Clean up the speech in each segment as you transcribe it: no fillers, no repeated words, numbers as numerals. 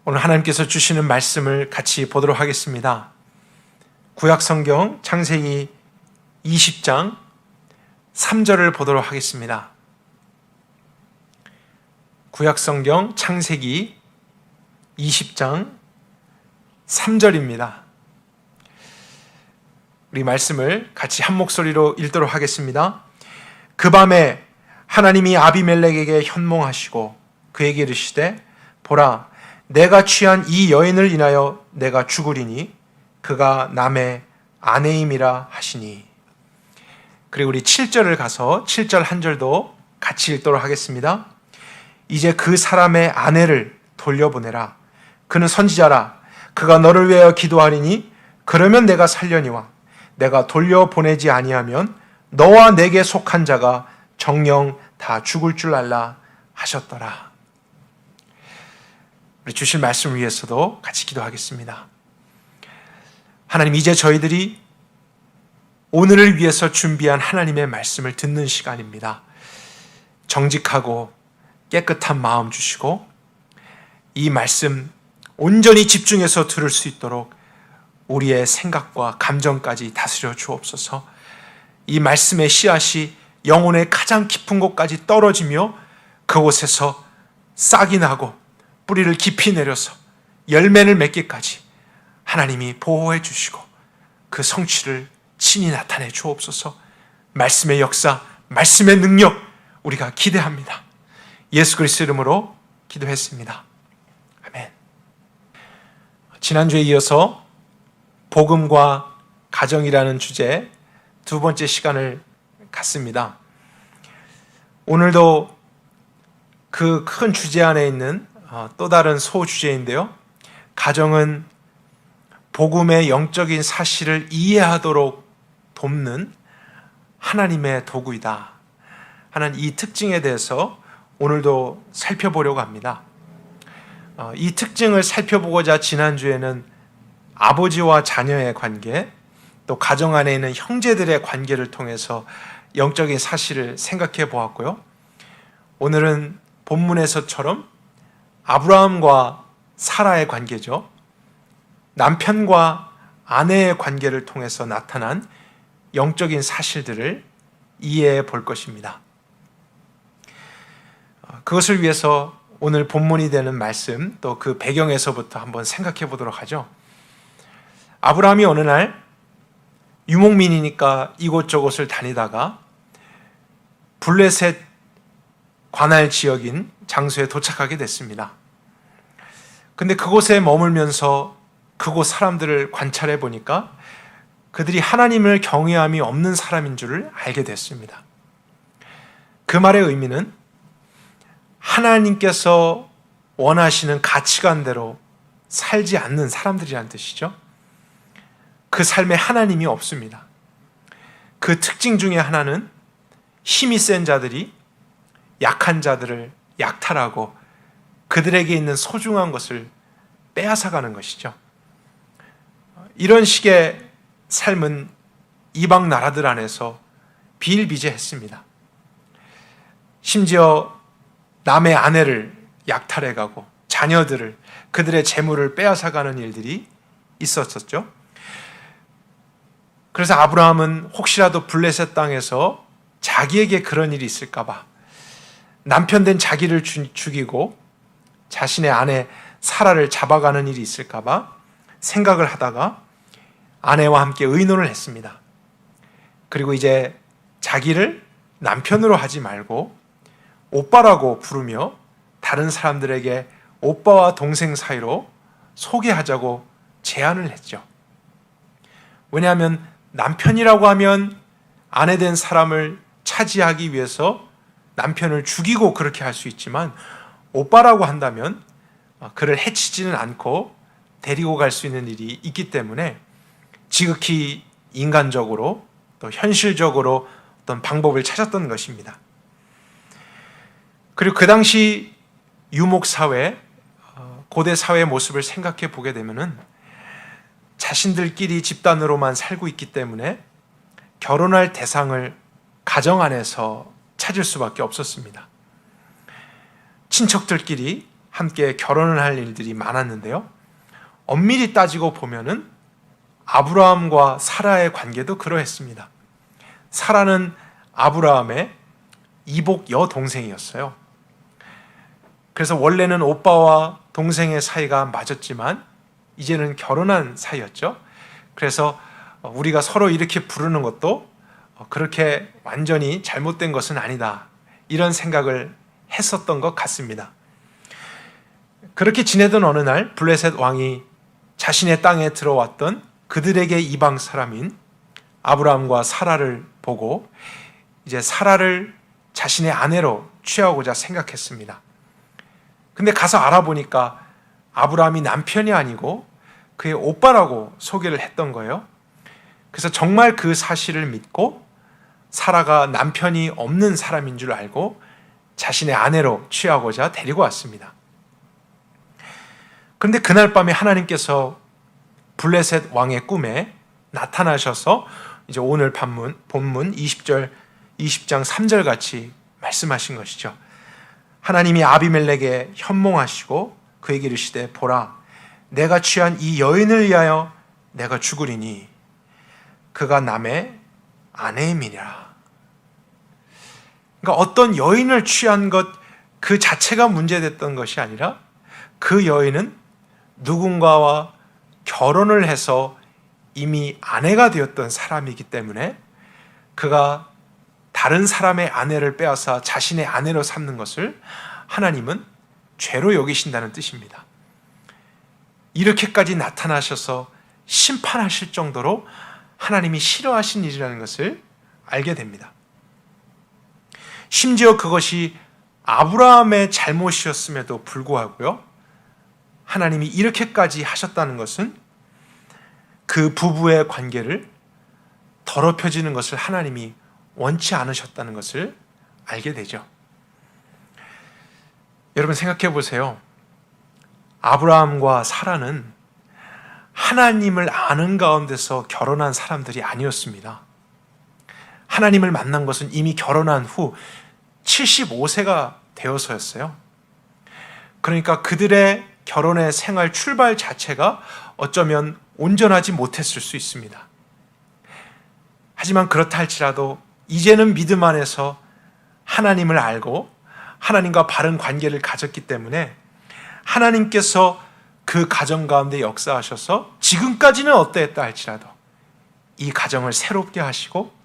오늘 하나님께서 주시는 말씀을 같이 보도록 하겠습니다. 구약성경 창세기 20장 3절을 보도록 하겠습니다. 구약성경 창세기 20장 3절입니다. 우리 말씀을 같이 한 목소리로 읽도록 하겠습니다. 그 밤에 하나님이 아비멜렉에게 현몽하시고 그에게 이르시되 보라, 내가 취한 이 여인을 인하여 내가 죽으리니 그가 남의 아내임이라 하시니. 그리고 우리 7절을 가서 7절 한 절도 같이 읽도록 하겠습니다. 이제 그 사람의 아내를 돌려보내라. 그는 선지자라. 그가 너를 위하여 기도하리니 그러면 내가 살려니와 내가 돌려보내지 아니하면 너와 내게 속한 자가 정녕 다 죽을 줄 알라 하셨더라. 우리 주실 말씀을 위해서도 같이 기도하겠습니다. 하나님, 이제 저희들이 오늘을 위해서 준비한 하나님의 말씀을 듣는 시간입니다. 정직하고 깨끗한 마음 주시고 이 말씀 온전히 집중해서 들을 수 있도록 우리의 생각과 감정까지 다스려 주옵소서. 이 말씀의 씨앗이 영혼의 가장 깊은 곳까지 떨어지며 그곳에서 싹이 나고 뿌리를 깊이 내려서 열매를 맺기까지 하나님이 보호해 주시고 그 성취를 친히 나타내 주옵소서. 말씀의 역사, 말씀의 능력 우리가 기대합니다. 예수 그리스도 이름으로 기도했습니다. 아멘. 지난주에 이어서 복음과 가정이라는 주제 두 번째 시간을 갖습니다. 오늘도 그 큰 주제 안에 있는 또 다른 소주제인데요. 가정은 복음의 영적인 사실을 이해하도록 돕는 하나님의 도구이다 하는 이 특징에 대해서 오늘도 살펴보려고 합니다. 이 특징을 살펴보고자 지난주에는 아버지와 자녀의 관계, 또 가정 안에 있는 형제들의 관계를 통해서 영적인 사실을 생각해 보았고요. 오늘은 본문에서처럼 아브라함과 사라의 관계죠. 남편과 아내의 관계를 통해서 나타난 영적인 사실들을 이해해 볼 것입니다. 그것을 위해서 오늘 본문이 되는 말씀, 또 그 배경에서부터 한번 생각해 보도록 하죠. 아브라함이 어느 날 유목민이니까 이곳저곳을 다니다가 블레셋 관할 지역인 장소에 도착하게 됐습니다. 근데 그곳에 머물면서 그곳 사람들을 관찰해 보니까 그들이 하나님을 경외함이 없는 사람인 줄을 알게 됐습니다. 그 말의 의미는 하나님께서 원하시는 가치관대로 살지 않는 사람들이란 뜻이죠. 그 삶에 하나님이 없습니다. 그 특징 중에 하나는 힘이 센 자들이 약한 자들을 약탈하고 그들에게 있는 소중한 것을 빼앗아가는 것이죠. 이런 식의 삶은 이방 나라들 안에서 비일비재했습니다. 심지어 남의 아내를 약탈해가고 자녀들을, 그들의 재물을 빼앗아가는 일들이 있었었죠. 그래서 아브라함은 혹시라도 블레셋 땅에서 자기에게 그런 일이 있을까 봐 남편 된 자기를 죽이고 자신의 아내 사라를 잡아가는 일이 있을까 봐 생각을 하다가 아내와 함께 의논을 했습니다. 그리고 이제 자기를 남편으로 하지 말고 오빠라고 부르며 다른 사람들에게 오빠와 동생 사이로 소개하자고 제안을 했죠. 왜냐하면 남편이라고 하면 아내 된 사람을 차지하기 위해서 남편을 죽이고 그렇게 할 수 있지만 오빠라고 한다면 그를 해치지는 않고 데리고 갈 수 있는 일이 있기 때문에 지극히 인간적으로 또 현실적으로 어떤 방법을 찾았던 것입니다. 그리고 그 당시 유목사회, 고대 사회의 모습을 생각해 보게 되면은 자신들끼리 집단으로만 살고 있기 때문에 결혼할 대상을 가정 안에서 찾을 수밖에 없었습니다. 친척들끼리 함께 결혼을 할 일들이 많았는데요. 엄밀히 따지고 보면은 아브라함과 사라의 관계도 그러했습니다. 사라는 아브라함의 이복 여동생이었어요. 그래서 원래는 오빠와 동생의 사이가 맞았지만 이제는 결혼한 사이였죠. 그래서 우리가 서로 이렇게 부르는 것도 그렇게 완전히 잘못된 것은 아니다, 이런 생각을 했었던 것 같습니다. 그렇게 지내던 어느 날 블레셋 왕이 자신의 땅에 들어왔던 그들에게 이방 사람인 아브라함과 사라를 보고 이제 사라를 자신의 아내로 취하고자 생각했습니다. 근데 가서 알아보니까 아브라함이 남편이 아니고 그의 오빠라고 소개를 했던 거예요. 그래서 정말 그 사실을 믿고 사라가 남편이 없는 사람인 줄 알고 자신의 아내로 취하고자 데리고 왔습니다. 그런데 그날 밤에 하나님께서 블레셋 왕의 꿈에 나타나셔서 이제 오늘 본문 20장 3절 같이 말씀하신 것이죠. 하나님이 아비멜렉에 현몽하시고 그에게 이르시되 보라, 내가 취한 이 여인을 위하여 내가 죽으리니 그가 남의 아내임이니라. 그러니까 어떤 여인을 취한 것 그 자체가 문제됐던 것이 아니라 그 여인은 누군가와 결혼을 해서 이미 아내가 되었던 사람이기 때문에 그가 다른 사람의 아내를 빼앗아 자신의 아내로 삼는 것을 하나님은 죄로 여기신다는 뜻입니다. 이렇게까지 나타나셔서 심판하실 정도로 하나님이 싫어하신 일이라는 것을 알게 됩니다. 심지어 그것이 아브라함의 잘못이었음에도 불구하고요, 하나님이 이렇게까지 하셨다는 것은 그 부부의 관계를 더럽혀지는 것을 하나님이 원치 않으셨다는 것을 알게 되죠. 여러분 생각해 보세요. 아브라함과 사라는 하나님을 아는 가운데서 결혼한 사람들이 아니었습니다. 하나님을 만난 것은 이미 결혼한 후 75세가 되어서였어요. 그러니까 그들의 결혼의 생활 출발 자체가 어쩌면 온전하지 못했을 수 있습니다. 하지만 그렇다 할지라도 이제는 믿음 안에서 하나님을 알고 하나님과 바른 관계를 가졌기 때문에 하나님께서 그 가정 가운데 역사하셔서 지금까지는 어떠했다 할지라도 이 가정을 새롭게 하시고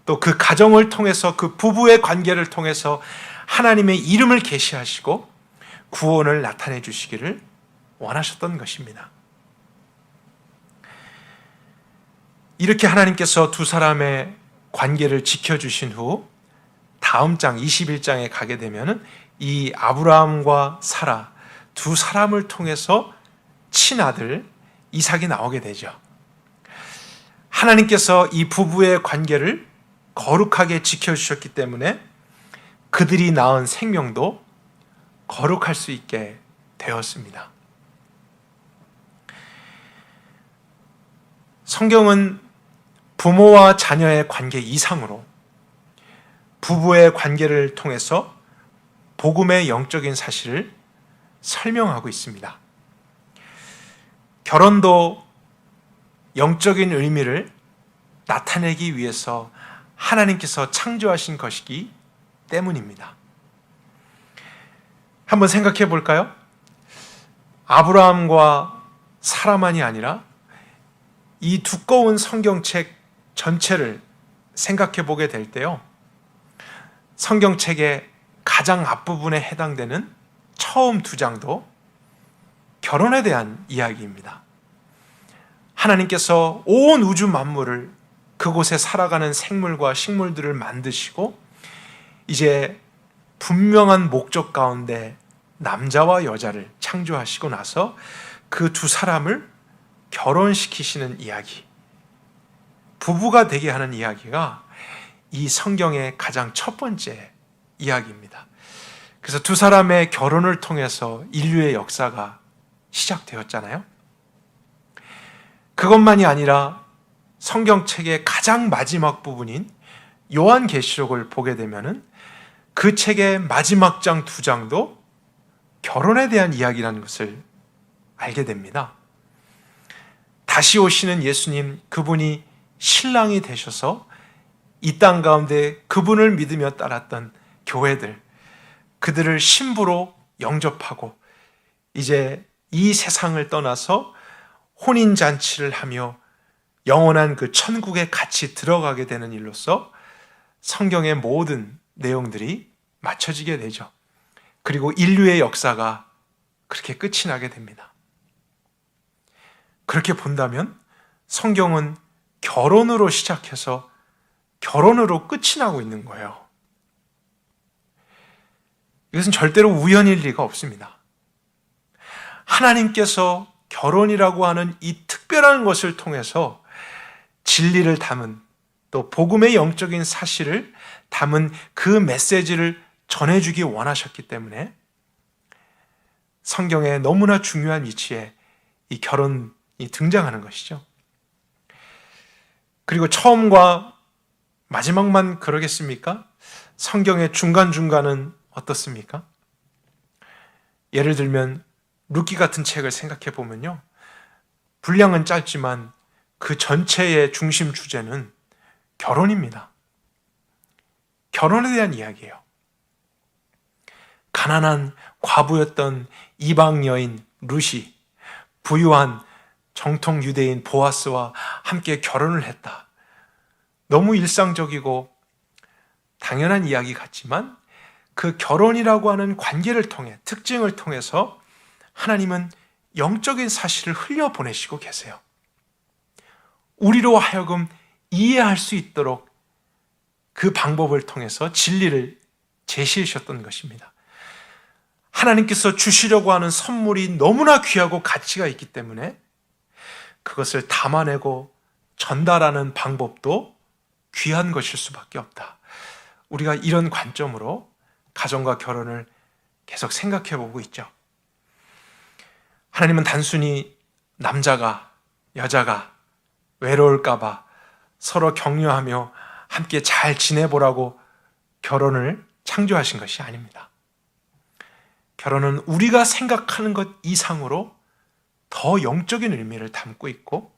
또 그 가정을 통해서 그 부부의 관계를 통해서 하나님의 이름을 계시하시고 구원을 나타내 주시기를 원하셨던 것입니다. 이렇게 하나님께서 두 사람의 관계를 지켜주신 후 다음 장 21장에 가게 되면 이 아브라함과 사라 두 사람을 통해서 친아들 이삭이 나오게 되죠. 하나님께서 이 부부의 관계를 거룩하게 지켜주셨기 때문에 그들이 낳은 생명도 거룩할 수 있게 되었습니다. 성경은 부모와 자녀의 관계 이상으로 부부의 관계를 통해서 복음의 영적인 사실을 설명하고 있습니다. 결혼도 영적인 의미를 나타내기 위해서 하나님께서 창조하신 것이기 때문입니다. 한번 생각해 볼까요? 아브라함과 사라만이 아니라 이 두꺼운 성경책 전체를 생각해 보게 될 때요, 성경책의 가장 앞부분에 해당되는 처음 두 장도 결혼에 대한 이야기입니다. 하나님께서 온 우주 만물을 그곳에 살아가는 생물과 식물들을 만드시고 이제 분명한 목적 가운데 남자와 여자를 창조하시고 나서 그 두 사람을 결혼시키시는 이야기, 부부가 되게 하는 이야기가 이 성경의 가장 첫 번째 이야기입니다. 그래서 두 사람의 결혼을 통해서 인류의 역사가 시작되었잖아요. 그것만이 아니라 성경책의 가장 마지막 부분인 요한계시록을 보게 되면은 그 책의 마지막 장 두 장도 결혼에 대한 이야기라는 것을 알게 됩니다. 다시 오시는 예수님, 그분이 신랑이 되셔서 이 땅 가운데 그분을 믿으며 따랐던 교회들, 그들을 신부로 영접하고 이제 이 세상을 떠나서 혼인잔치를 하며 영원한 그 천국에 같이 들어가게 되는 일로서 성경의 모든 내용들이 맞춰지게 되죠. 그리고 인류의 역사가 그렇게 끝이 나게 됩니다. 그렇게 본다면 성경은 결혼으로 시작해서 결혼으로 끝이 나고 있는 거예요. 이것은 절대로 우연일 리가 없습니다. 하나님께서 결혼이라고 하는 이 특별한 것을 통해서 진리를 담은, 또 복음의 영적인 사실을 담은 그 메시지를 전해주기 원하셨기 때문에 성경에 너무나 중요한 위치에 이 결혼이 등장하는 것이죠. 그리고 처음과 마지막만 그러겠습니까? 성경의 중간중간은 어떻습니까? 예를 들면 룻기 같은 책을 생각해 보면요, 분량은 짧지만 그 전체의 중심 주제는 결혼입니다. 결혼에 대한 이야기예요. 가난한 과부였던 이방 여인 룻이 부유한 정통 유대인 보아스와 함께 결혼을 했다. 너무 일상적이고 당연한 이야기 같지만 그 결혼이라고 하는 관계를 통해, 특징을 통해서 하나님은 영적인 사실을 흘려보내시고 계세요. 우리로 하여금 이해할 수 있도록 그 방법을 통해서 진리를 제시해 주셨던 것입니다. 하나님께서 주시려고 하는 선물이 너무나 귀하고 가치가 있기 때문에 그것을 담아내고 전달하는 방법도 귀한 것일 수밖에 없다. 우리가 이런 관점으로 가정과 결혼을 계속 생각해 보고 있죠. 하나님은 단순히 남자가, 여자가 외로울까봐 서로 격려하며 함께 잘 지내보라고 결혼을 창조하신 것이 아닙니다. 결혼은 우리가 생각하는 것 이상으로 더 영적인 의미를 담고 있고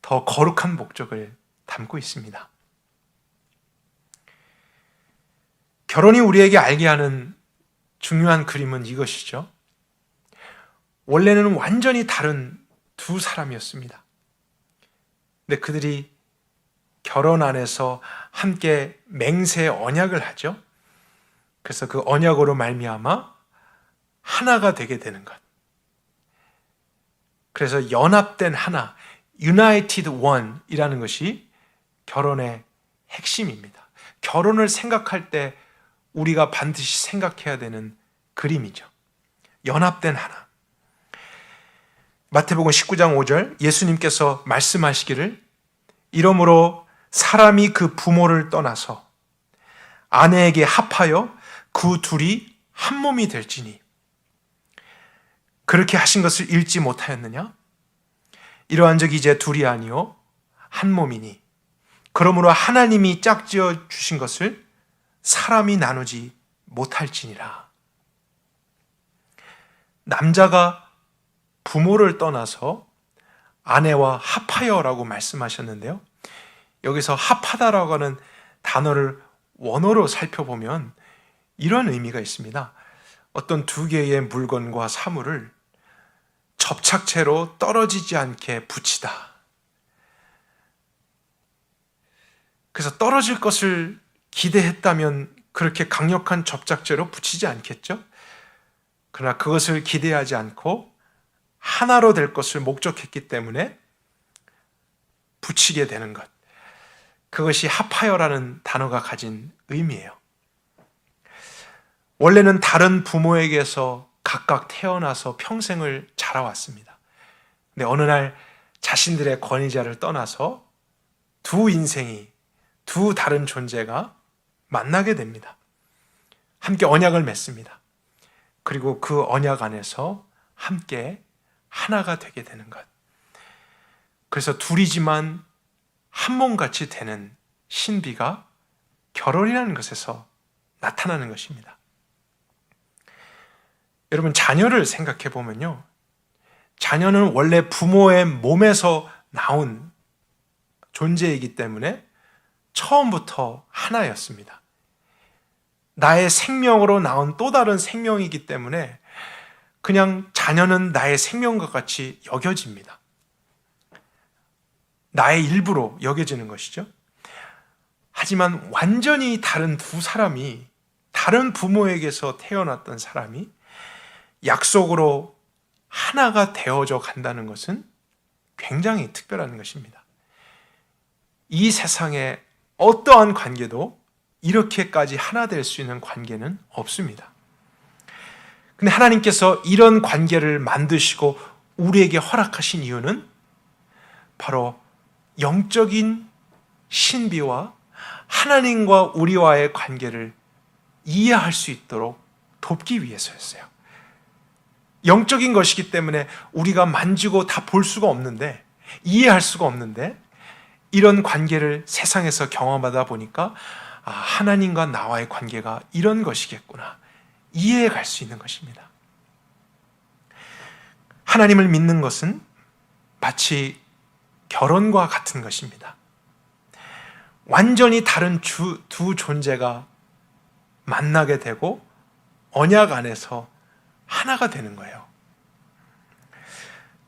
더 거룩한 목적을 담고 있습니다. 결혼이 우리에게 알게 하는 중요한 그림은 이것이죠. 원래는 완전히 다른 두 사람이었습니다. 근데 그들이 결혼 안에서 함께 맹세 언약을 하죠. 그래서 그 언약으로 말미암아 하나가 되게 되는 것. 그래서 연합된 하나, United One이라는 것이 결혼의 핵심입니다. 결혼을 생각할 때 우리가 반드시 생각해야 되는 그림이죠. 연합된 하나. 마태복음 19장 5절 예수님께서 말씀하시기를 이러므로 사람이 그 부모를 떠나서 아내에게 합하여 그 둘이 한 몸이 될지니 그렇게 하신 것을 읽지 못하였느냐? 이러한 적이 이제 둘이 아니요 한 몸이니 그러므로 하나님이 짝지어 주신 것을 사람이 나누지 못할지니라. 남자가 부모를 떠나서 아내와 합하여라고 말씀하셨는데요. 여기서 합하다라고 하는 단어를 원어로 살펴보면 이런 의미가 있습니다. 어떤 두 개의 물건과 사물을 접착제로 떨어지지 않게 붙이다. 그래서 떨어질 것을 기대했다면 그렇게 강력한 접착제로 붙이지 않겠죠? 그러나 그것을 기대하지 않고 하나로 될 것을 목적했기 때문에 붙이게 되는 것. 그것이 합하여라는 단어가 가진 의미예요. 원래는 다른 부모에게서 각각 태어나서 평생을 자라왔습니다. 근데 어느 날 자신들의 권위자를 떠나서 두 인생이, 두 다른 존재가 만나게 됩니다. 함께 언약을 맺습니다. 그리고 그 언약 안에서 함께 하나가 되게 되는 것. 그래서 둘이지만 한 몸같이 되는 신비가 결혼이라는 것에서 나타나는 것입니다. 여러분, 자녀를 생각해 보면요, 자녀는 원래 부모의 몸에서 나온 존재이기 때문에 처음부터 하나였습니다. 나의 생명으로 나온 또 다른 생명이기 때문에 그냥 자녀는 나의 생명과 같이 여겨집니다. 나의 일부로 여겨지는 것이죠. 하지만 완전히 다른 두 사람이, 다른 부모에게서 태어났던 사람이 약속으로 하나가 되어져 간다는 것은 굉장히 특별한 것입니다. 이 세상에 어떠한 관계도 이렇게까지 하나 될 수 있는 관계는 없습니다. 근데 하나님께서 이런 관계를 만드시고 우리에게 허락하신 이유는 바로 영적인 신비와 하나님과 우리와의 관계를 이해할 수 있도록 돕기 위해서였어요. 영적인 것이기 때문에 우리가 만지고 다 볼 수가 없는데, 이해할 수가 없는데, 이런 관계를 세상에서 경험하다 보니까 하나님과 나와의 관계가 이런 것이겠구나, 이해해 갈 수 있는 것입니다. 하나님을 믿는 것은 마치 결혼과 같은 것입니다. 완전히 다른 두 존재가 만나게 되고 언약 안에서 하나가 되는 거예요.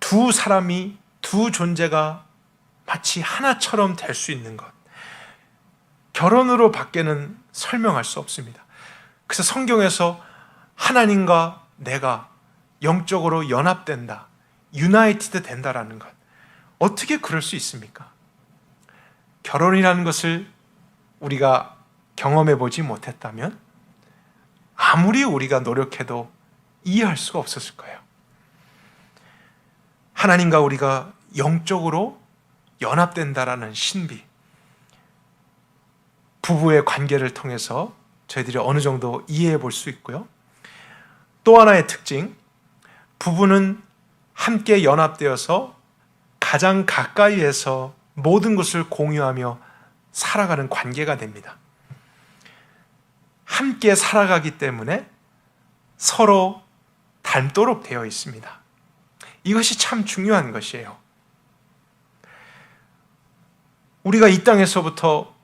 두 사람이, 두 존재가 마치 하나처럼 될 수 있는 것, 결혼으로 밖에는 설명할 수 없습니다. 그래서 성경에서 하나님과 내가 영적으로 연합된다, 유나이티드 된다라는 것, 어떻게 그럴 수 있습니까? 결혼이라는 것을 우리가 경험해 보지 못했다면 아무리 우리가 노력해도 이해할 수가 없었을 거예요. 하나님과 우리가 영적으로 연합된다라는 신비, 부부의 관계를 통해서 저희들이 어느 정도 이해해 볼 수 있고요. 또 하나의 특징, 부부는 함께 연합되어서 가장 가까이에서 모든 것을 공유하며 살아가는 관계가 됩니다. 함께 살아가기 때문에 서로 닮도록 되어 있습니다. 이것이 참 중요한 것이에요. 우리가 이 땅에서부터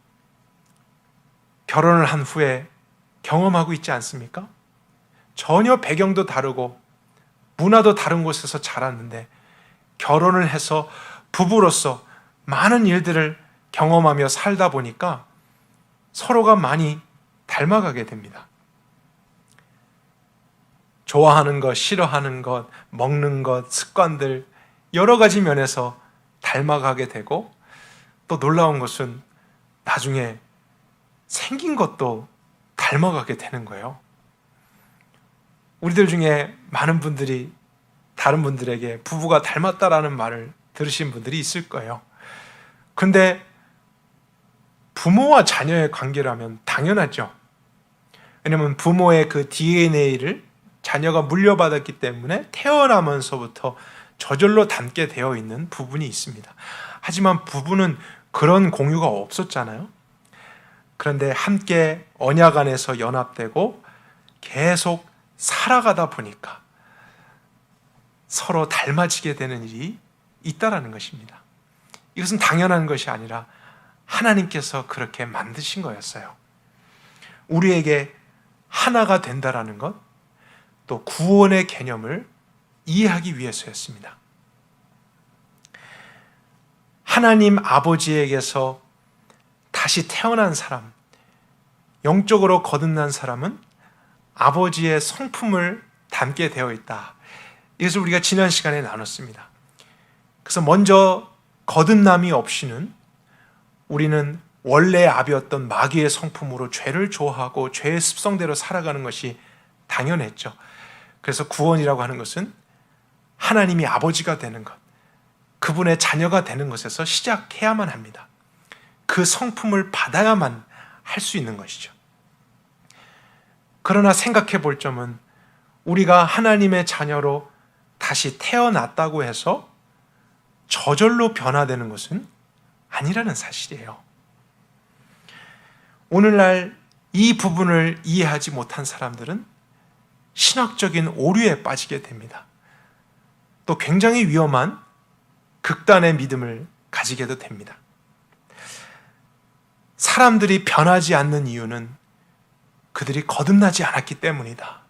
결혼을 한 후에 경험하고 있지 않습니까? 전혀 배경도 다르고 문화도 다른 곳에서 자랐는데 결혼을 해서 부부로서 많은 일들을 경험하며 살다 보니까 서로가 많이 닮아가게 됩니다. 좋아하는 것, 싫어하는 것, 먹는 것, 습관들, 여러 가지 면에서 닮아가게 되고, 또 놀라운 것은 나중에 생긴 것도 닮아가게 되는 거예요. 우리들 중에 많은 분들이 다른 분들에게 부부가 닮았다라는 말을 들으신 분들이 있을 거예요. 근데 부모와 자녀의 관계라면 당연하죠. 왜냐하면 부모의 그 DNA를 자녀가 물려받았기 때문에 태어나면서부터 저절로 닮게 되어 있는 부분이 있습니다. 하지만 부부는 그런 공유가 없었잖아요. 그런데 함께 언약 안에서 연합되고 계속 살아가다 보니까 서로 닮아지게 되는 일이 있다라는 것입니다. 이것은 당연한 것이 아니라 하나님께서 그렇게 만드신 거였어요. 우리에게 하나가 된다라는 것, 또 구원의 개념을 이해하기 위해서였습니다. 하나님 아버지에게서 다시 태어난 사람, 영적으로 거듭난 사람은 아버지의 성품을 담게 되어 있다. 이것을 우리가 지난 시간에 나눴습니다. 그래서 먼저 거듭남이 없이는 우리는 원래 아비였던 마귀의 성품으로 죄를 좋아하고 죄의 습성대로 살아가는 것이 당연했죠. 그래서 구원이라고 하는 것은 하나님이 아버지가 되는 것, 그분의 자녀가 되는 것에서 시작해야만 합니다. 그 성품을 받아야만 할 수 있는 것이죠. 그러나 생각해 볼 점은 우리가 하나님의 자녀로 다시 태어났다고 해서 저절로 변화되는 것은 아니라는 사실이에요. 오늘날 이 부분을 이해하지 못한 사람들은 신학적인 오류에 빠지게 됩니다. 또 굉장히 위험한 극단의 믿음을 가지게도 됩니다. 사람들이 변하지 않는 이유는 그들이 거듭나지 않았기 때문이다.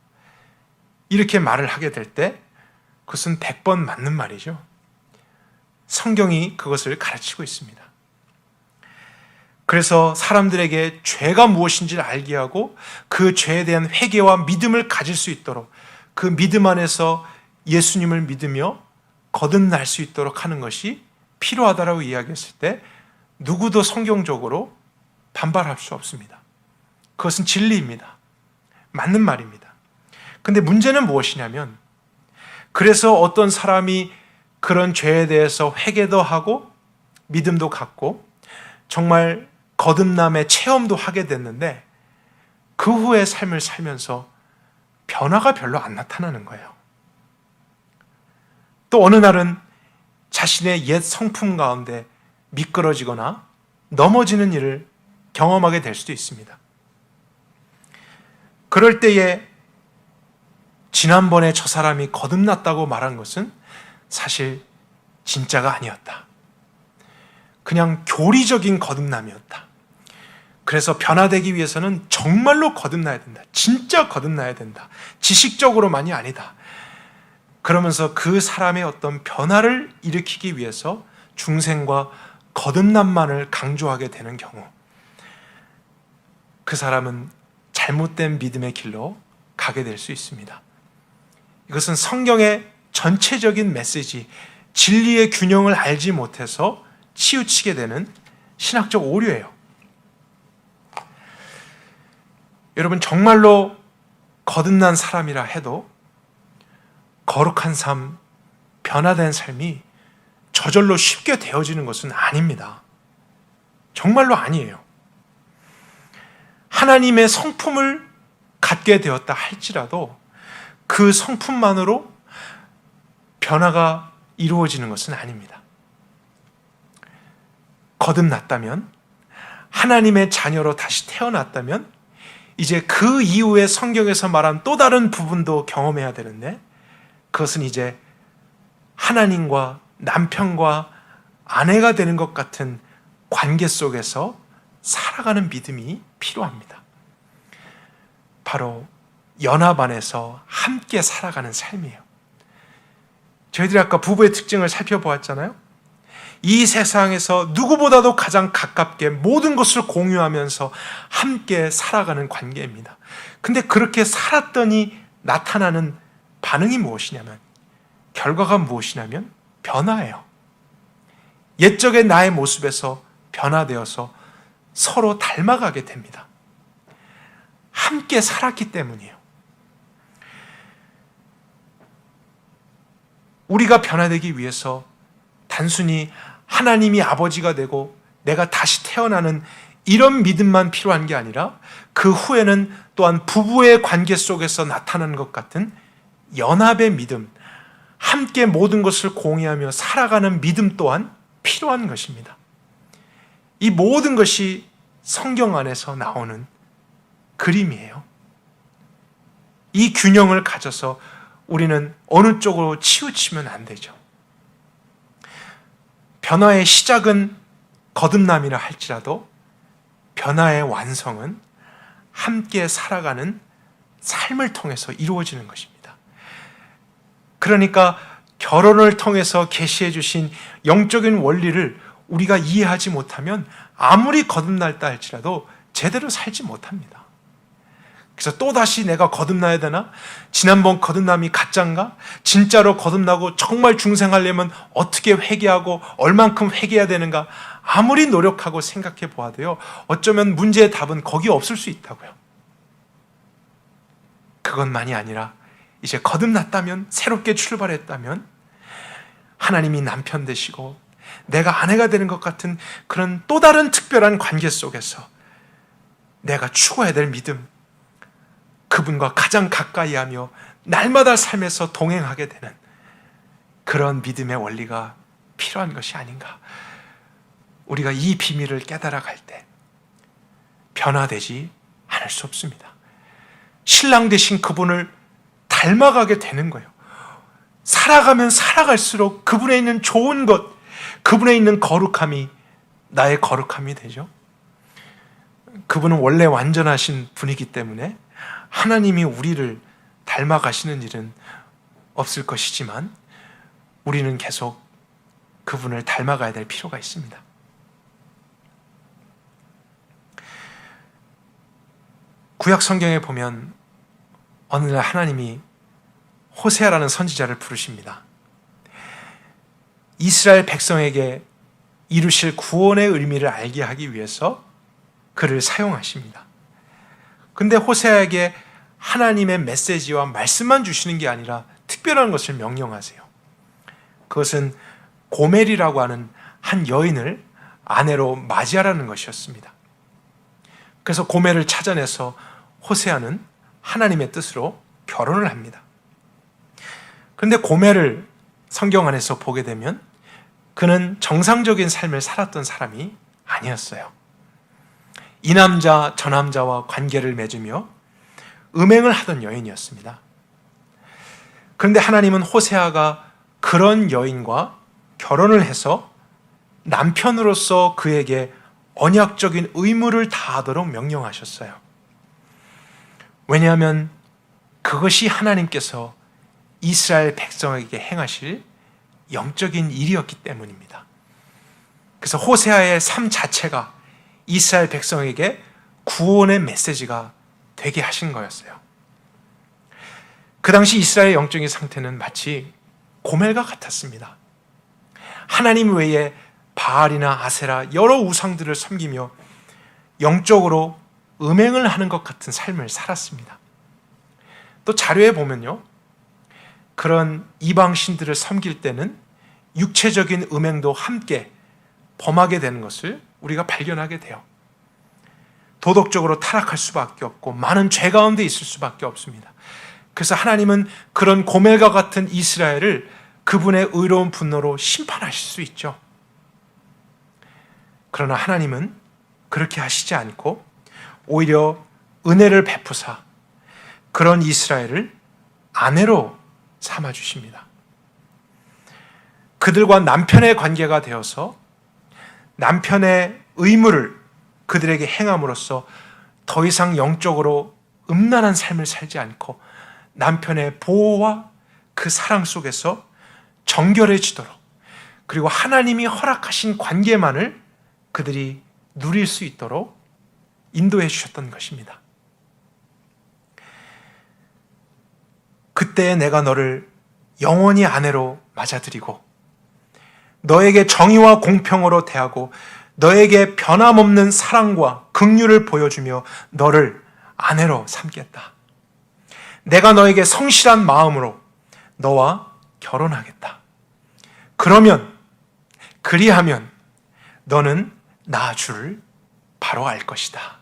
이렇게 말을 하게 될 때 그것은 100번 맞는 말이죠. 성경이 그것을 가르치고 있습니다. 그래서 사람들에게 죄가 무엇인지를 알게 하고 그 죄에 대한 회개와 믿음을 가질 수 있도록, 그 믿음 안에서 예수님을 믿으며 거듭날 수 있도록 하는 것이 필요하다라고 이야기했을 때 누구도 성경적으로 반발할 수 없습니다. 그것은 진리입니다. 맞는 말입니다. 근데 문제는 무엇이냐면, 그래서 어떤 사람이 그런 죄에 대해서 회개도 하고 믿음도 갖고 정말 거듭남의 체험도 하게 됐는데 그 후의 삶을 살면서 변화가 별로 안 나타나는 거예요. 또 어느 날은 자신의 옛 성품 가운데 미끄러지거나 넘어지는 일을 경험하게 될 수도 있습니다. 그럴 때에 지난번에 저 사람이 거듭났다고 말한 것은 사실 진짜가 아니었다. 그냥 교리적인 거듭남이었다. 그래서 변화되기 위해서는 정말로 거듭나야 된다. 진짜 거듭나야 된다. 지식적으로만이 아니다. 그러면서 그 사람의 어떤 변화를 일으키기 위해서 중생과 거듭남만을 강조하게 되는 경우, 그 사람은 잘못된 믿음의 길로 가게 될 수 있습니다. 이것은 성경의 전체적인 메시지, 진리의 균형을 알지 못해서 치우치게 되는 신학적 오류예요. 여러분, 정말로 거듭난 사람이라 해도 거룩한 삶, 변화된 삶이 저절로 쉽게 되어지는 것은 아닙니다. 정말로 아니에요. 하나님의 성품을 갖게 되었다 할지라도 그 성품만으로 변화가 이루어지는 것은 아닙니다. 거듭났다면, 하나님의 자녀로 다시 태어났다면 이제 그 이후에 성경에서 말한 또 다른 부분도 경험해야 되는데, 그것은 이제 하나님과 남편과 아내가 되는 것 같은 관계 속에서 살아가는 믿음이 필요합니다. 바로 연합 안에서 함께 살아가는 삶이에요. 저희들이 아까 부부의 특징을 살펴보았잖아요. 이 세상에서 누구보다도 가장 가깝게 모든 것을 공유하면서 함께 살아가는 관계입니다. 근데 그렇게 살았더니 나타나는 반응이 무엇이냐면, 결과가 무엇이냐면 변화예요. 옛적의 나의 모습에서 변화되어서 서로 닮아가게 됩니다. 함께 살았기 때문이에요. 우리가 변화되기 위해서 단순히 하나님이 아버지가 되고 내가 다시 태어나는 이런 믿음만 필요한 게 아니라 그 후에는 또한 부부의 관계 속에서 나타나는 것 같은 연합의 믿음, 함께 모든 것을 공유하며 살아가는 믿음 또한 필요한 것입니다. 이 모든 것이 성경 안에서 나오는 그림이에요. 이 균형을 가져서 우리는 어느 쪽으로 치우치면 안 되죠. 변화의 시작은 거듭남이라 할지라도 변화의 완성은 함께 살아가는 삶을 통해서 이루어지는 것입니다. 그러니까 결혼을 통해서 계시해 주신 영적인 원리를 우리가 이해하지 못하면 아무리 거듭날다 할지라도 제대로 살지 못합니다. 그래서 또다시 내가 거듭나야 되나? 지난번 거듭남이 가짜인가? 진짜로 거듭나고 정말 중생하려면 어떻게 회개하고 얼만큼 회개해야 되는가? 아무리 노력하고 생각해 보아도요, 어쩌면 문제의 답은 거기 없을 수 있다고요. 그것만이 아니라 이제 거듭났다면, 새롭게 출발했다면 하나님이 남편 되시고 내가 아내가 되는 것 같은 그런 또 다른 특별한 관계 속에서 내가 추구해야 될 믿음, 그분과 가장 가까이 하며 날마다 삶에서 동행하게 되는 그런 믿음의 원리가 필요한 것이 아닌가. 우리가 이 비밀을 깨달아 갈 때 변화되지 않을 수 없습니다. 신랑 되신 그분을 닮아가게 되는 거예요. 살아가면 살아갈수록 그분에 있는 좋은 것, 그분에 있는 거룩함이 나의 거룩함이 되죠. 그분은 원래 완전하신 분이기 때문에 하나님이 우리를 닮아가시는 일은 없을 것이지만 우리는 계속 그분을 닮아가야 될 필요가 있습니다. 구약 성경에 보면 어느 날 하나님이 호세아라는 선지자를 부르십니다. 이스라엘 백성에게 이루실 구원의 의미를 알게 하기 위해서 그를 사용하십니다. 근데 호세아에게 하나님의 메시지와 말씀만 주시는 게 아니라 특별한 것을 명령하세요. 그것은 고멜이라고 하는 한 여인을 아내로 맞이하라는 것이었습니다. 그래서 고멜을 찾아내서 호세아는 하나님의 뜻으로 결혼을 합니다. 그런데 고멜을 성경 안에서 보게 되면 그는 정상적인 삶을 살았던 사람이 아니었어요. 이 남자 저 남자와 관계를 맺으며 음행을 하던 여인이었습니다. 그런데 하나님은 호세아가 그런 여인과 결혼을 해서 남편으로서 그에게 언약적인 의무를 다하도록 명령하셨어요. 왜냐하면 그것이 하나님께서 이스라엘 백성에게 행하실 영적인 일이었기 때문입니다. 그래서 호세아의 삶 자체가 이스라엘 백성에게 구원의 메시지가 되게 하신 거였어요. 그 당시 이스라엘 영적인 상태는 마치 고멜과 같았습니다. 하나님 외에 바알이나 아세라 여러 우상들을 섬기며 영적으로 음행을 하는 것 같은 삶을 살았습니다. 또 자료에 보면요, 그런 이방 신들을 섬길 때는 육체적인 음행도 함께 범하게 되는 것을 우리가 발견하게 돼요. 도덕적으로 타락할 수밖에 없고 많은 죄 가운데 있을 수밖에 없습니다. 그래서 하나님은 그런 고멜과 같은 이스라엘을 그분의 의로운 분노로 심판하실 수 있죠. 그러나 하나님은 그렇게 하시지 않고 오히려 은혜를 베푸사 그런 이스라엘을 아내로 삼아주십니다. 그들과 남편의 관계가 되어서 남편의 의무를 그들에게 행함으로써 더 이상 영적으로 음란한 삶을 살지 않고 남편의 보호와 그 사랑 속에서 정결해지도록, 그리고 하나님이 허락하신 관계만을 그들이 누릴 수 있도록 인도해 주셨던 것입니다. 그때 내가 너를 영원히 아내로 맞아들이고 너에게 정의와 공평으로 대하고 너에게 변함없는 사랑과 긍휼을 보여주며 너를 아내로 삼겠다. 내가 너에게 성실한 마음으로 너와 결혼하겠다. 그리하면 너는 나 주를 바로 알 것이다.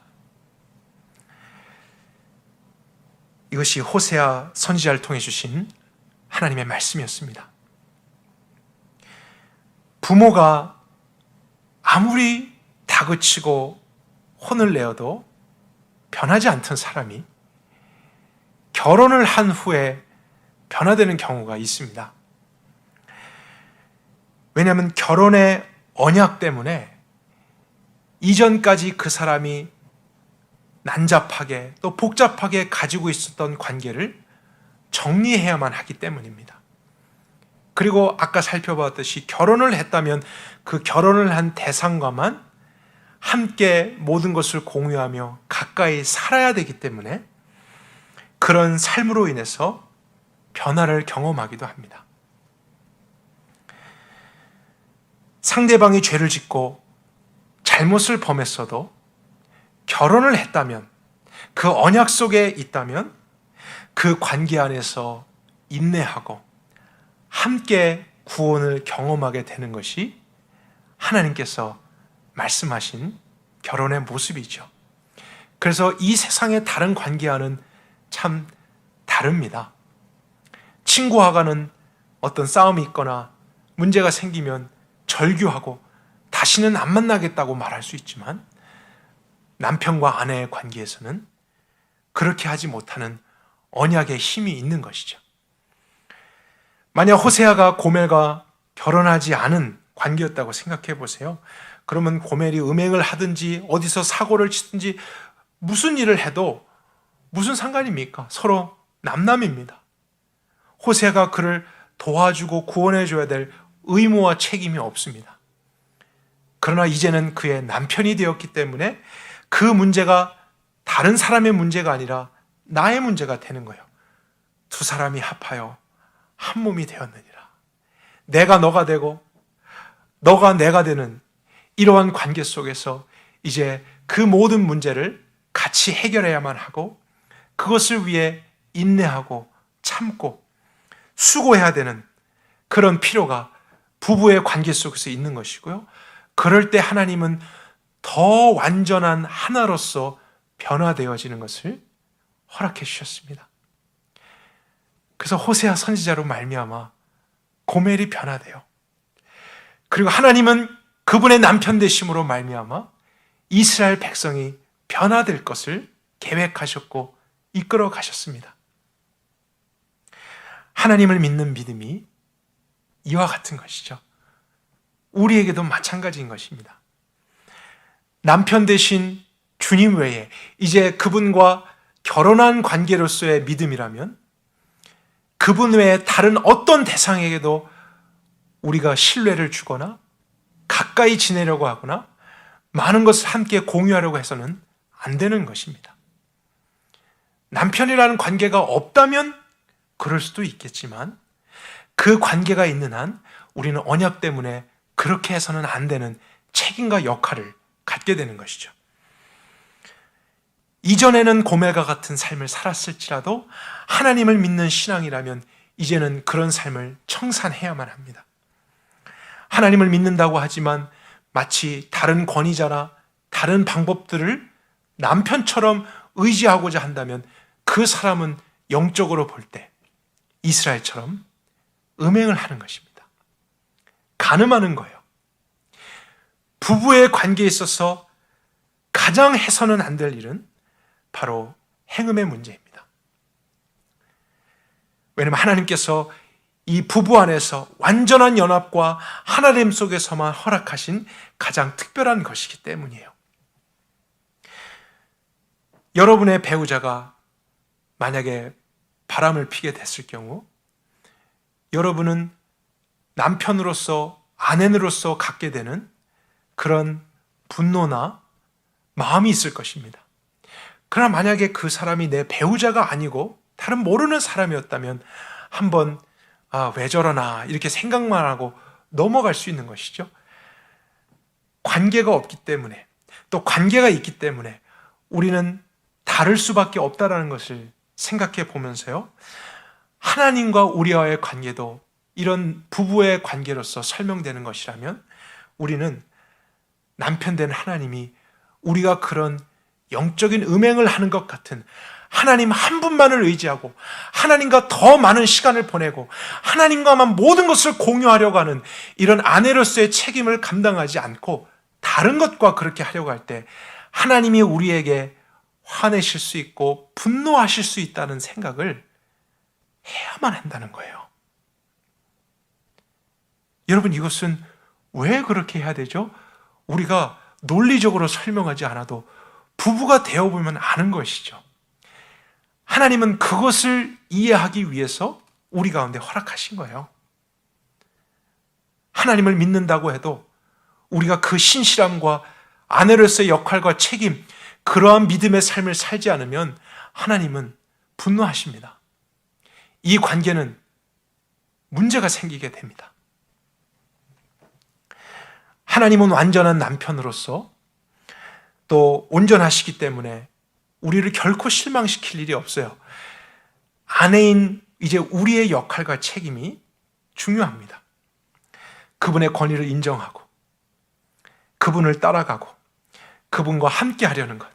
이것이 호세아 선지자를 통해 주신 하나님의 말씀이었습니다. 부모가 아무리 다그치고 혼을 내어도 변하지 않던 사람이 결혼을 한 후에 변화되는 경우가 있습니다. 왜냐하면 결혼의 언약 때문에 이전까지 그 사람이 난잡하게 또 복잡하게 가지고 있었던 관계를 정리해야만 하기 때문입니다. 그리고 아까 살펴봤듯이 결혼을 했다면 그 결혼을 한 대상과만 함께 모든 것을 공유하며 가까이 살아야 되기 때문에 그런 삶으로 인해서 변화를 경험하기도 합니다. 상대방이 죄를 짓고 잘못을 범했어도 결혼을 했다면, 그 언약 속에 있다면 그 관계 안에서 인내하고 함께 구원을 경험하게 되는 것이 하나님께서 말씀하신 결혼의 모습이죠. 그래서 이 세상의 다른 관계와는 참 다릅니다. 친구와는 어떤 싸움이 있거나 문제가 생기면 절규하고 다시는 안 만나겠다고 말할 수 있지만 남편과 아내의 관계에서는 그렇게 하지 못하는 언약의 힘이 있는 것이죠. 만약 호세아가 고멜과 결혼하지 않은 관계였다고 생각해 보세요. 그러면 고멜이 음행을 하든지 어디서 사고를 치든지 무슨 일을 해도 무슨 상관입니까? 서로 남남입니다. 호세아가 그를 도와주고 구원해 줘야 될 의무와 책임이 없습니다. 그러나 이제는 그의 남편이 되었기 때문에 그 문제가 다른 사람의 문제가 아니라 나의 문제가 되는 거예요. 두 사람이 합하여 한 몸이 되었느니라. 내가 너가 되고 너가 내가 되는 이러한 관계 속에서 이제 그 모든 문제를 같이 해결해야만 하고 그것을 위해 인내하고 참고 수고해야 되는 그런 필요가 부부의 관계 속에서 있는 것이고요. 그럴 때 하나님은 더 완전한 하나로서 변화되어지는 것을 허락해 주셨습니다. 그래서 호세아 선지자로 말미암아 고멜이 변화돼요. 그리고 하나님은 그분의 남편 되심으로 말미암아 이스라엘 백성이 변화될 것을 계획하셨고 이끌어 가셨습니다. 하나님을 믿는 믿음이 이와 같은 것이죠. 우리에게도 마찬가지인 것입니다. 남편 되신 주님 외에 이제 그분과 결혼한 관계로서의 믿음이라면 그분 외에 다른 어떤 대상에게도 우리가 신뢰를 주거나 가까이 지내려고 하거나 많은 것을 함께 공유하려고 해서는 안 되는 것입니다. 남편이라는 관계가 없다면 그럴 수도 있겠지만 그 관계가 있는 한 우리는 언약 때문에 그렇게 해서는 안 되는 책임과 역할을 갖게 되는 것이죠. 이전에는 고멜과 같은 삶을 살았을지라도 하나님을 믿는 신앙이라면 이제는 그런 삶을 청산해야만 합니다. 하나님을 믿는다고 하지만 마치 다른 권위자나 다른 방법들을 남편처럼 의지하고자 한다면 그 사람은 영적으로 볼 때 이스라엘처럼 음행을 하는 것입니다. 간음하는 거예요. 부부의 관계에 있어서 가장 해서는 안 될 일은 바로 행음의 문제입니다. 왜냐하면 하나님께서 이 부부 안에서 완전한 연합과 하나님 속에서만 허락하신 가장 특별한 것이기 때문이에요. 여러분의 배우자가 만약에 바람을 피게 됐을 경우 여러분은 남편으로서 아내로서 갖게 되는 그런 분노나 마음이 있을 것입니다. 그러나 만약에 그 사람이 내 배우자가 아니고 다른 모르는 사람이었다면 한번 왜 저러나 이렇게 생각만 하고 넘어갈 수 있는 것이죠. 관계가 없기 때문에 또 관계가 있기 때문에 우리는 다를 수밖에 없다는 것을 생각해 보면서요. 하나님과 우리와의 관계도 이런 부부의 관계로서 설명되는 것이라면 우리는 남편 된 하나님이 우리가 그런 영적인 음행을 하는 것 같은 하나님 한 분만을 의지하고 하나님과 더 많은 시간을 보내고 하나님과만 모든 것을 공유하려고 하는 이런 아내로서의 책임을 감당하지 않고 다른 것과 그렇게 하려고 할 때 하나님이 우리에게 화내실 수 있고 분노하실 수 있다는 생각을 해야만 한다는 거예요. 여러분, 이것은 왜 그렇게 해야 되죠? 우리가 논리적으로 설명하지 않아도 부부가 되어보면 아는 것이죠. 하나님은 그것을 이해하기 위해서 우리 가운데 허락하신 거예요. 하나님을 믿는다고 해도 우리가 그 신실함과 아내로서의 역할과 책임, 그러한 믿음의 삶을 살지 않으면 하나님은 분노하십니다. 이 관계는 문제가 생기게 됩니다. 하나님은 완전한 남편으로서 또 온전하시기 때문에 우리를 결코 실망시킬 일이 없어요. 아내인 이제 우리의 역할과 책임이 중요합니다. 그분의 권위를 인정하고 그분을 따라가고 그분과 함께 하려는 것,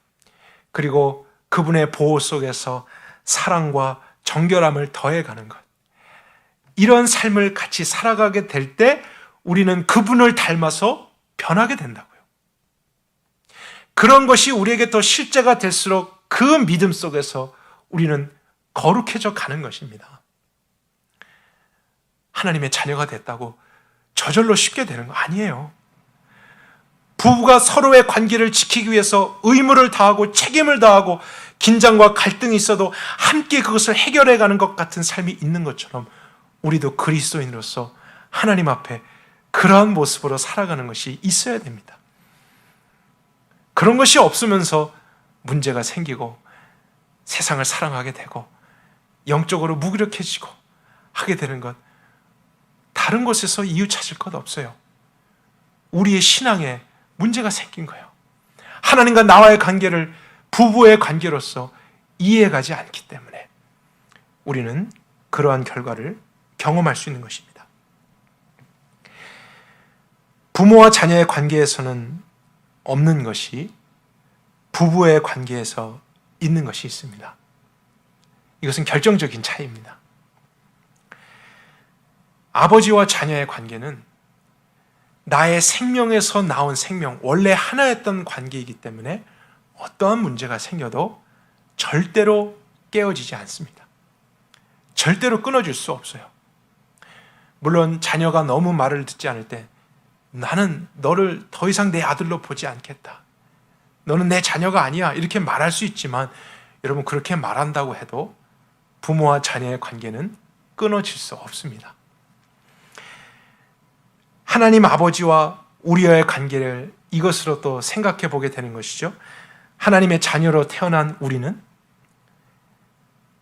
그리고 그분의 보호 속에서 사랑과 정결함을 더해가는 것, 이런 삶을 같이 살아가게 될 때 우리는 그분을 닮아서 변하게 된다고요. 그런 것이 우리에게 더 실제가 될수록 그 믿음 속에서 우리는 거룩해져 가는 것입니다. 하나님의 자녀가 됐다고 저절로 쉽게 되는 거 아니에요. 부부가 서로의 관계를 지키기 위해서 의무를 다하고 책임을 다하고 긴장과 갈등이 있어도 함께 그것을 해결해 가는 것 같은 삶이 있는 것처럼 우리도 그리스도인으로서 하나님 앞에 그러한 모습으로 살아가는 것이 있어야 됩니다. 그런 것이 없으면서 문제가 생기고 세상을 사랑하게 되고 영적으로 무기력해지고 하게 되는 것, 다른 곳에서 이유 찾을 것 없어요. 우리의 신앙에 문제가 생긴 거예요. 하나님과 나와의 관계를 부부의 관계로서 이해가지 않기 때문에 우리는 그러한 결과를 경험할 수 있는 것입니다. 부모와 자녀의 관계에서는 없는 것이 부부의 관계에서 있는 것이 있습니다. 이것은 결정적인 차이입니다. 아버지와 자녀의 관계는 나의 생명에서 나온 생명, 원래 하나였던 관계이기 때문에 어떠한 문제가 생겨도 절대로 깨어지지 않습니다. 절대로 끊어질 수 없어요. 물론 자녀가 너무 말을 듣지 않을 때 나는 너를 더 이상 내 아들로 보지 않겠다. 너는 내 자녀가 아니야. 이렇게 말할 수 있지만 여러분, 그렇게 말한다고 해도 부모와 자녀의 관계는 끊어질 수 없습니다. 하나님 아버지와 우리와의 관계를 이것으로 또 생각해 보게 되는 것이죠. 하나님의 자녀로 태어난 우리는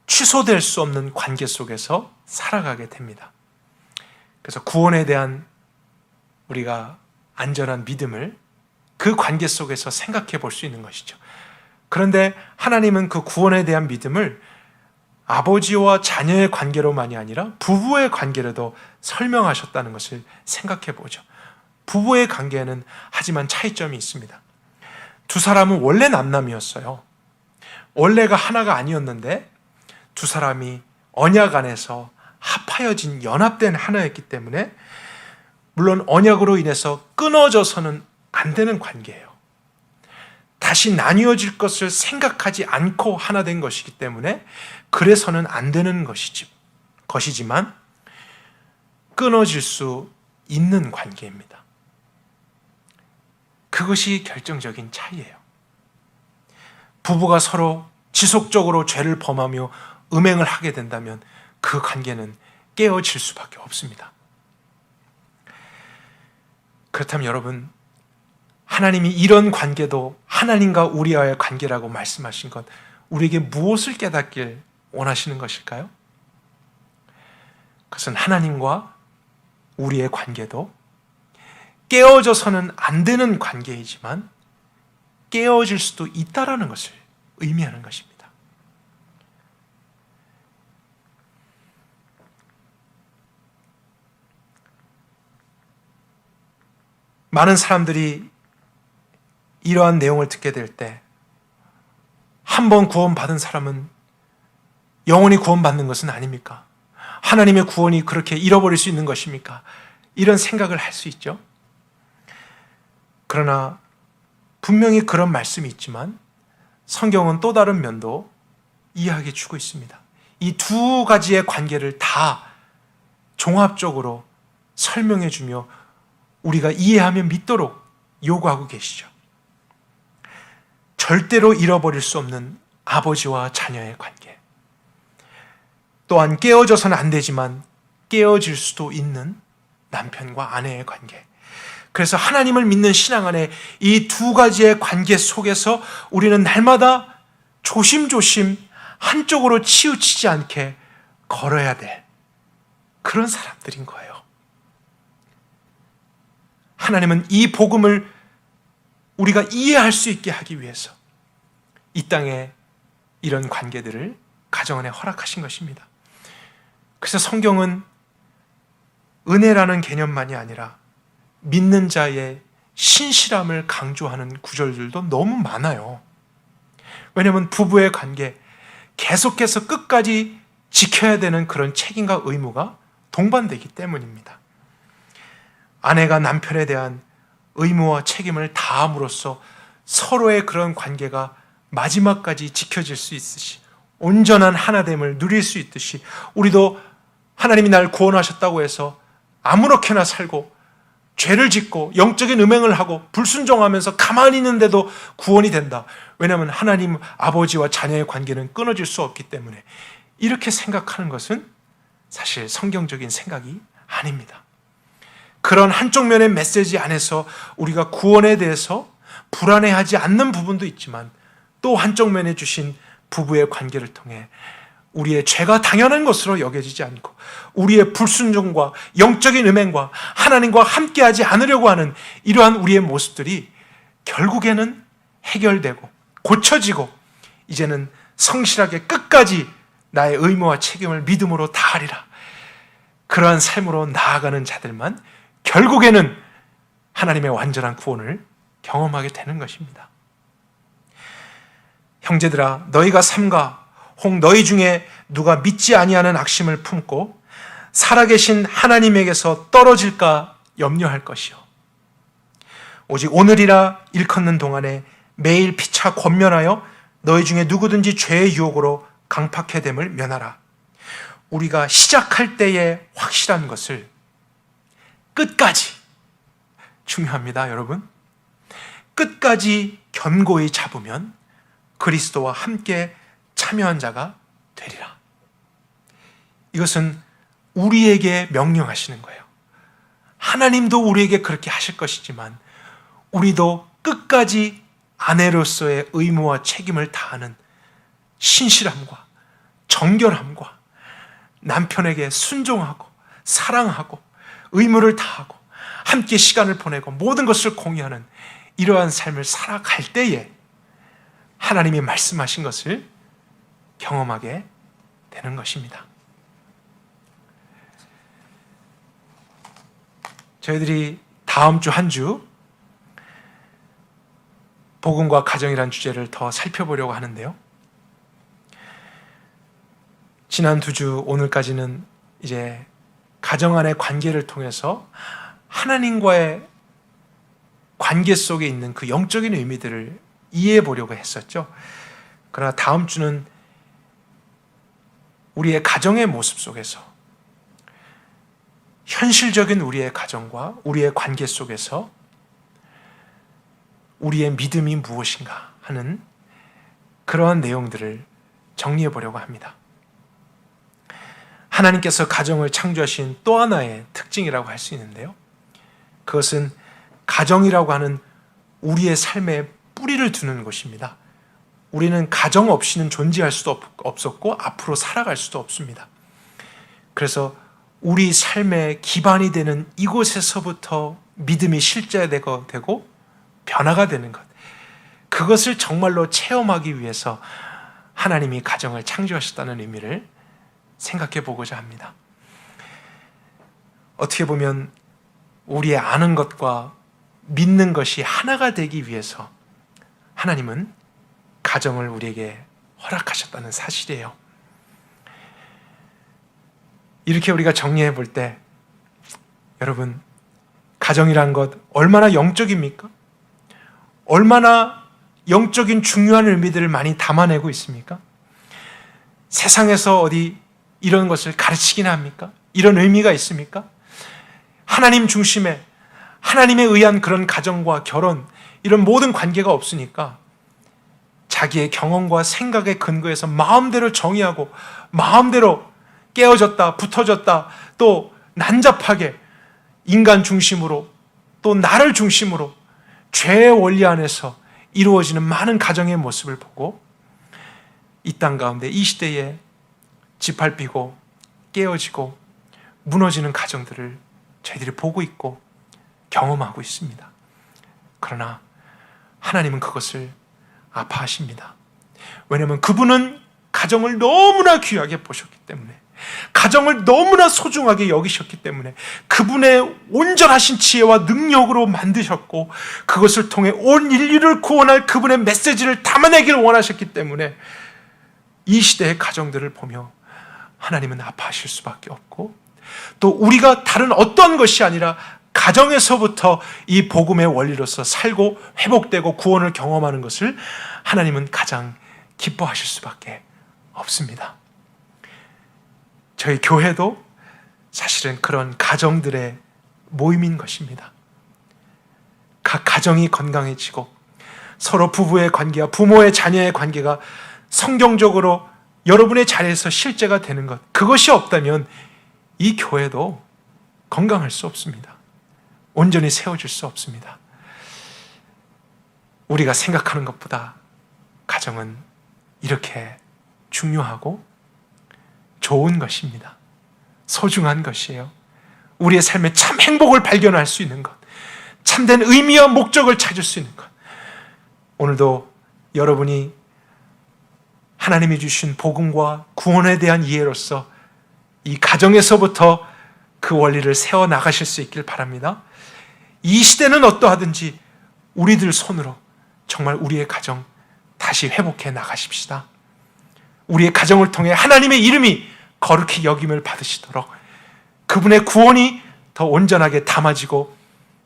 취소될 수 없는 관계 속에서 살아가게 됩니다. 그래서 구원에 대한 우리가 안전한 믿음을 그 관계 속에서 생각해 볼 수 있는 것이죠. 그런데 하나님은 그 구원에 대한 믿음을 아버지와 자녀의 관계로만이 아니라 부부의 관계로도 설명하셨다는 것을 생각해 보죠. 부부의 관계에는 하지만 차이점이 있습니다. 두 사람은 원래 남남이었어요. 원래가 하나가 아니었는데 두 사람이 언약 안에서 합하여진 연합된 하나였기 때문에 물론 언약으로 인해서 끊어져서는 안 되는 관계예요. 다시 나뉘어질 것을 생각하지 않고 하나 된 것이기 때문에 그래서는 안 되는 것이지만 끊어질 수 있는 관계입니다. 그것이 결정적인 차이예요. 부부가 서로 지속적으로 죄를 범하며 음행을 하게 된다면 그 관계는 깨어질 수밖에 없습니다. 그렇다면 여러분, 하나님이 이런 관계도 하나님과 우리와의 관계라고 말씀하신 것, 우리에게 무엇을 깨닫길 원하시는 것일까요? 그것은 하나님과 우리의 관계도 깨어져서는 안 되는 관계이지만 깨어질 수도 있다라는 것을 의미하는 것입니다. 많은 사람들이 이러한 내용을 듣게 될 때 한 번 구원받은 사람은 영원히 구원받는 것은 아닙니까? 하나님의 구원이 그렇게 잃어버릴 수 있는 것입니까? 이런 생각을 할 수 있죠. 그러나 분명히 그런 말씀이 있지만 성경은 또 다른 면도 이야기해 주고 있습니다. 이 두 가지의 관계를 다 종합적으로 설명해 주며 우리가 이해하며 믿도록 요구하고 계시죠. 절대로 잃어버릴 수 없는 아버지와 자녀의 관계, 또한 깨어져서는 안 되지만 깨어질 수도 있는 남편과 아내의 관계. 그래서 하나님을 믿는 신앙 안에 이 두 가지의 관계 속에서 우리는 날마다 조심조심 한쪽으로 치우치지 않게 걸어야 될 그런 사람들인 거예요. 하나님은 이 복음을 우리가 이해할 수 있게 하기 위해서 이 땅에 이런 관계들을 가정 안에 허락하신 것입니다. 그래서 성경은 은혜라는 개념만이 아니라 믿는 자의 신실함을 강조하는 구절들도 너무 많아요. 왜냐하면 부부의 관계 계속해서 끝까지 지켜야 되는 그런 책임과 의무가 동반되기 때문입니다. 아내가 남편에 대한 의무와 책임을 다함으로써 서로의 그런 관계가 마지막까지 지켜질 수 있으시 온전한 하나됨을 누릴 수 있듯이 우리도 하나님이 날 구원하셨다고 해서 아무렇게나 살고 죄를 짓고 영적인 음행을 하고 불순종하면서 가만히 있는데도 구원이 된다. 왜냐하면 하나님 아버지와 자녀의 관계는 끊어질 수 없기 때문에 이렇게 생각하는 것은 사실 성경적인 생각이 아닙니다. 그런 한쪽 면의 메시지 안에서 우리가 구원에 대해서 불안해하지 않는 부분도 있지만 또 한쪽 면에 주신 부부의 관계를 통해 우리의 죄가 당연한 것으로 여겨지지 않고 우리의 불순종과 영적인 음행과 하나님과 함께하지 않으려고 하는 이러한 우리의 모습들이 결국에는 해결되고 고쳐지고 이제는 성실하게 끝까지 나의 의무와 책임을 믿음으로 다하리라. 그러한 삶으로 나아가는 자들만 결국에는 하나님의 완전한 구원을 경험하게 되는 것입니다. 형제들아, 너희가 삼가 혹 너희 중에 누가 믿지 아니하는 악심을 품고 살아계신 하나님에게서 떨어질까 염려할 것이요. 오직 오늘이라 일컫는 동안에 매일 피차 권면하여 너희 중에 누구든지 죄의 유혹으로 강팍해 됨을 면하라. 우리가 시작할 때에 확실한 것을 끝까지, 중요합니다, 여러분. 끝까지 견고히 잡으면 그리스도와 함께 참여한 자가 되리라. 이것은 우리에게 명령하시는 거예요. 하나님도 우리에게 그렇게 하실 것이지만 우리도 끝까지 아내로서의 의무와 책임을 다하는 신실함과 정결함과 남편에게 순종하고 사랑하고 의무를 다하고 함께 시간을 보내고 모든 것을 공유하는 이러한 삶을 살아갈 때에 하나님이 말씀하신 것을 경험하게 되는 것입니다. 저희들이 다음 주 한 주 복음과 가정이라는 주제를 더 살펴보려고 하는데요. 지난 2주 오늘까지는 이제 가정 안의 관계를 통해서 하나님과의 관계 속에 있는 그 영적인 의미들을 이해해 보려고 했었죠. 그러나 다음 주는 우리의 가정의 모습 속에서 현실적인 우리의 가정과 우리의 관계 속에서 우리의 믿음이 무엇인가 하는 그러한 내용들을 정리해 보려고 합니다. 하나님께서 가정을 창조하신 또 하나의 특징이라고 할 수 있는데요. 그것은 가정이라고 하는 우리의 삶에 뿌리를 두는 곳입니다. 우리는 가정 없이는 존재할 수도 없었고 앞으로 살아갈 수도 없습니다. 그래서 우리 삶의 기반이 되는 이곳에서부터 믿음이 실제되고 변화가 되는 것, 그것을 정말로 체험하기 위해서 하나님이 가정을 창조하셨다는 의미를 생각해 보고자 합니다. 어떻게 보면 우리의 아는 것과 믿는 것이 하나가 되기 위해서 하나님은 가정을 우리에게 허락하셨다는 사실이에요. 이렇게 우리가 정리해 볼 때 여러분, 가정이란 것 얼마나 영적입니까? 얼마나 영적인 중요한 의미들을 많이 담아내고 있습니까? 세상에서 어디 이런 것을 가르치기나 합니까? 이런 의미가 있습니까? 하나님 중심의, 하나님에 의한 그런 가정과 결혼, 이런 모든 관계가 없으니까 자기의 경험과 생각에 근거해서 마음대로 정의하고 마음대로 깨어졌다, 붙어졌다, 또 난잡하게 인간 중심으로 또 나를 중심으로 죄의 원리 안에서 이루어지는 많은 가정의 모습을 보고 이 땅 가운데 이 시대에 짓밟히고 깨어지고 무너지는 가정들을 저희들이 보고 있고 경험하고 있습니다. 그러나 하나님은 그것을 아파하십니다. 왜냐하면 그분은 가정을 너무나 귀하게 보셨기 때문에, 가정을 너무나 소중하게 여기셨기 때문에 그분의 온전하신 지혜와 능력으로 만드셨고 그것을 통해 온 인류를 구원할 그분의 메시지를 담아내기를 원하셨기 때문에 이 시대의 가정들을 보며 하나님은 아파하실 수밖에 없고, 또 우리가 다른 어떤 것이 아니라 가정에서부터 이 복음의 원리로서 살고 회복되고 구원을 경험하는 것을 하나님은 가장 기뻐하실 수밖에 없습니다. 저희 교회도 사실은 그런 가정들의 모임인 것입니다. 각 가정이 건강해지고 서로 부부의 관계와 부모의 자녀의 관계가 성경적으로 여러분의 자리에서 실제가 되는 것, 그것이 없다면 이 교회도 건강할 수 없습니다. 온전히 세워질 수 없습니다. 우리가 생각하는 것보다 가정은 이렇게 중요하고 좋은 것입니다. 소중한 것이에요. 우리의 삶에 참 행복을 발견할 수 있는 것, 참된 의미와 목적을 찾을 수 있는 것. 오늘도 여러분이 하나님이 주신 복음과 구원에 대한 이해로서 이 가정에서부터 그 원리를 세워나가실 수 있길 바랍니다. 이 시대는 어떠하든지 우리들 손으로 정말 우리의 가정 다시 회복해 나가십시다. 우리의 가정을 통해 하나님의 이름이 거룩히 여김을 받으시도록 그분의 구원이 더 온전하게 담아지고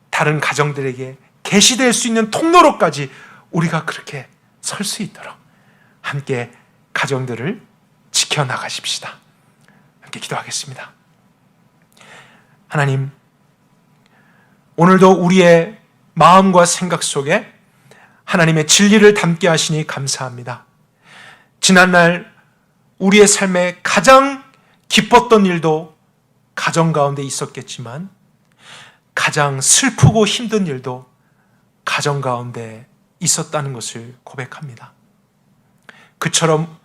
다른 가정들에게 계시될 수 있는 통로로까지 우리가 그렇게 설 수 있도록 함께 가정들을 지켜나가십시다. 함께 기도하겠습니다. 하나님, 오늘도 우리의 마음과 생각 속에 하나님의 진리를 담게 하시니 감사합니다. 지난날 우리의 삶에 가장 기뻤던 일도 가정 가운데 있었겠지만 가장 슬프고 힘든 일도 가정 가운데 있었다는 것을 고백합니다. 그처럼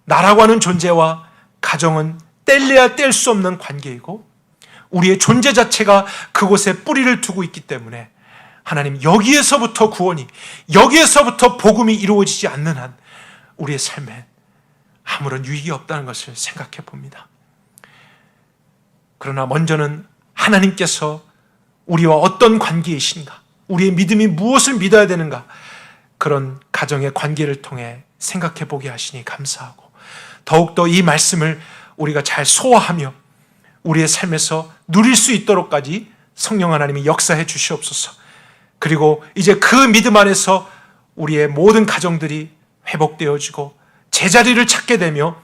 나라고 하는 존재와 가정은 뗄래야 뗄 수 없는 관계이고 우리의 존재 자체가 그곳에 뿌리를 두고 있기 때문에 하나님, 여기에서부터 구원이, 여기에서부터 복음이 이루어지지 않는 한 우리의 삶에 아무런 유익이 없다는 것을 생각해 봅니다. 그러나 먼저는 하나님께서 우리와 어떤 관계이신가, 우리의 믿음이 무엇을 믿어야 되는가, 그런 가정의 관계를 통해 생각해 보게 하시니 감사하고 더욱더 이 말씀을 우리가 잘 소화하며 우리의 삶에서 누릴 수 있도록까지 성령 하나님이 역사해 주시옵소서. 그리고 이제 그 믿음 안에서 우리의 모든 가정들이 회복되어지고 제자리를 찾게 되며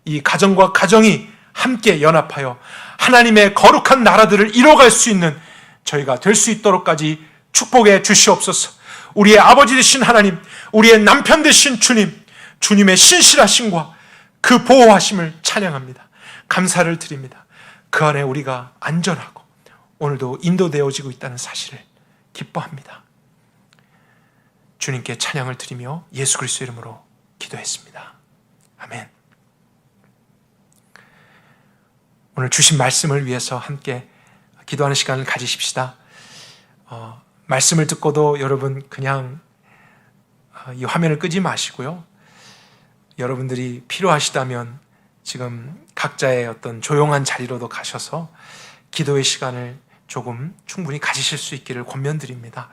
이 가정과 가정이 함께 연합하여 하나님의 거룩한 나라들을 이뤄갈 수 있는 저희가 될 수 있도록까지 축복해 주시옵소서. 우리의 아버지 되신 하나님, 우리의 남편 되신 주님, 주님의 신실하심과 그 보호하심을 찬양합니다. 감사를 드립니다. 그 안에 우리가 안전하고 오늘도 인도되어지고 있다는 사실을 기뻐합니다. 주님께 찬양을 드리며 예수 그리스도 이름으로 기도했습니다. 아멘. 오늘 주신 말씀을 위해서 함께 기도하는 시간을 가지십시다. 말씀을 듣고도 여러분 그냥 이 화면을 끄지 마시고요. 여러분들이 필요하시다면 지금 각자의 어떤 조용한 자리로도 가셔서 기도의 시간을 조금 충분히 가지실 수 있기를 권면드립니다.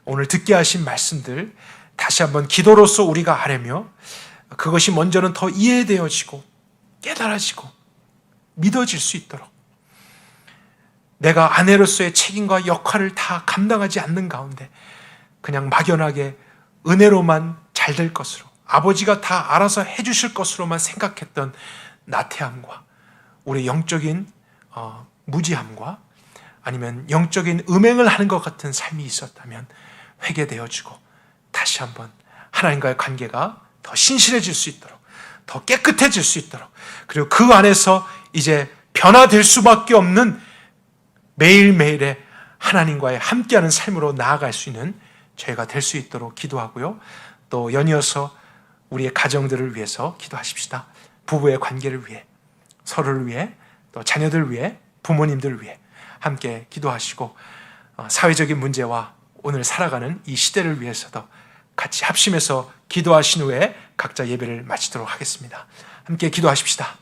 오늘 듣게 하신 말씀들 다시 한번 기도로서 우리가 아뢰며 그것이 먼저는 더 이해되어지고 깨달아지고 믿어질 수 있도록 내가 아내로서의 책임과 역할을 다 감당하지 않는 가운데 그냥 막연하게 은혜로만 잘 될 것으로 아버지가 다 알아서 해주실 것으로만 생각했던 나태함과 우리 영적인 무지함과 아니면 영적인 음행을 하는 것 같은 삶이 있었다면 회개되어지고 다시 한번 하나님과의 관계가 더 신실해질 수 있도록 더 깨끗해질 수 있도록 그리고 그 안에서 이제 변화될 수밖에 없는 매일매일의 하나님과의 함께하는 삶으로 나아갈 수 있는 저희가 될 수 있도록 기도하고요. 또 연이어서 우리의 가정들을 위해서 기도하십시다. 부부의 관계를 위해, 서로를 위해, 또 자녀들 위해, 부모님들 위해 함께 기도하시고 사회적인 문제와 오늘 살아가는 이 시대를 위해서도 같이 합심해서 기도하신 후에 각자 예배를 마치도록 하겠습니다. 함께 기도하십시다.